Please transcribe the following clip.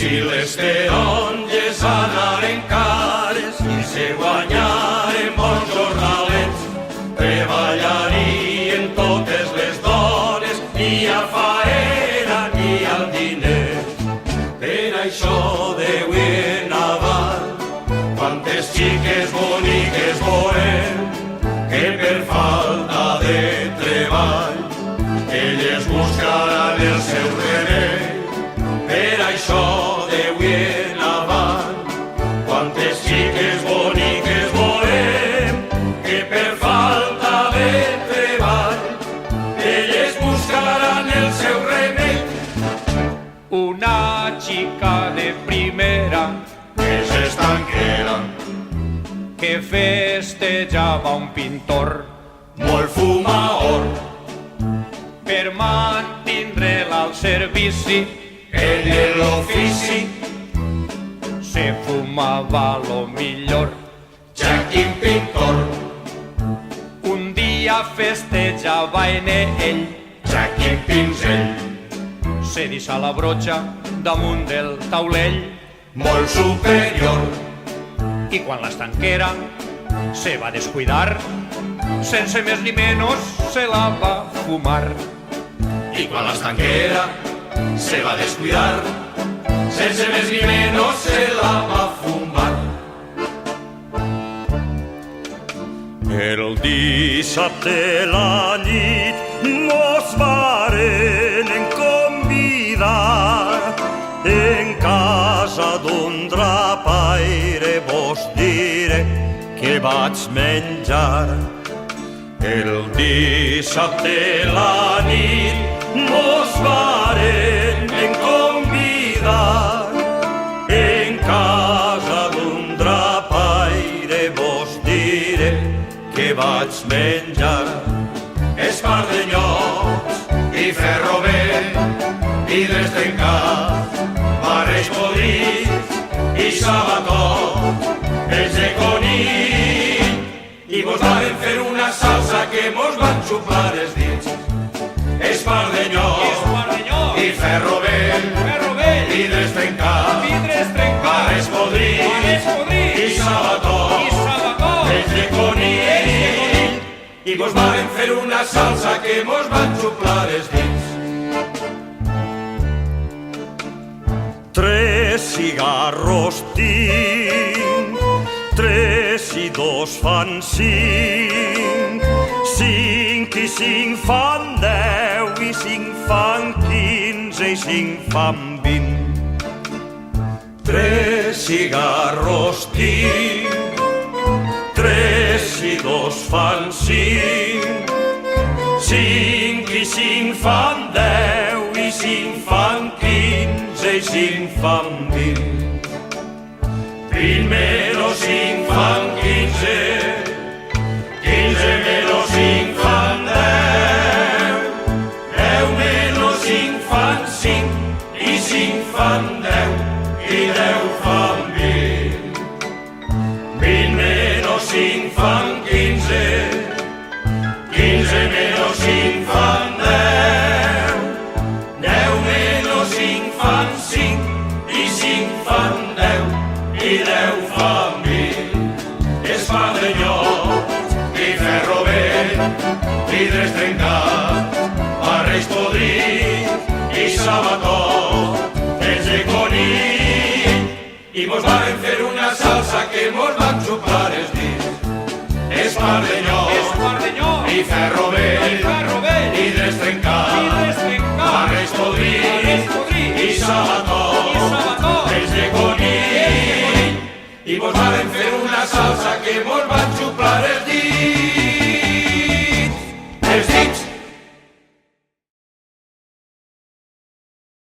Si les taronges anaren cares i se guanyaren bons jornalets, treballarien totes les dones, ni a faena ni al diner. Per això d'avui en avant, quantes xiques boniques veurem, que per falta de treball elles buscaran el seu remei. Per això d'avui en avant, quantes xiques boniques veurem, que per falta de treball elles buscaran el seu remei. Una xica de primera Que s'estanquera, que festejava un pintor molt fumaor, per mantindre-la al servici. en l'ofici Se fumava lo millor. ja quin pintor, Un dia festejava en ell, ja quin pinzell, se deixa la brotxa damunt del taulell, molt superior. i quan l'estanquera se va descuidar, sense més ni menys se la va fumar. I quan l'estanquera se va descuidar, sense més ni menys se la va fumar. El dissabte la nit mos varen convidar en casa d'un drapaire, vos diré que vaig menjar. El dissabte la nit mos varen convidar en casa d'un drapaire, vos diré que vaig menjar. Espardenyots i ferro vell, vidres trencats, barreix podrits i sabatot, ells de conill. I mos varen fer una salsa que mos van xuplar els dits. Espardenyots i ferro vell, vidres trencats, barreix podrits i sabatot, ells de conill. I mos varen fer una salsa que mos van xuplar els dits. 3 cigarros tinc, 3 i 2 fan 5, 5 i 5 fan 10, i 5 fan 15, i 5 fan 20. 3 cigarros tinc, 3 i 2 fan 5, 5 i 5 fan 10, i 5 fan 15, i 5 fan 20. 20 menos 5 fan 15, 15 menos 5 fan 10, 10 menos 5 fan 5, i 5 fan 10, i 10 fan 20. 20 menos 5 fan 15, 15 menos 5 fan 10, 10 menos 5 fan 5, i 5 fan 10, i 10 fan 20. Espadanyot i ferro vell, vidres trencats, barreix podrits i sabatot, ells de conill. I mos varen fer una salsa que mos van xuplar els dits. Espadanyot i ferro vell, vidres trencats, barreix podrits i sabatot, ells de conill. I mos varen fer una salsa que mos van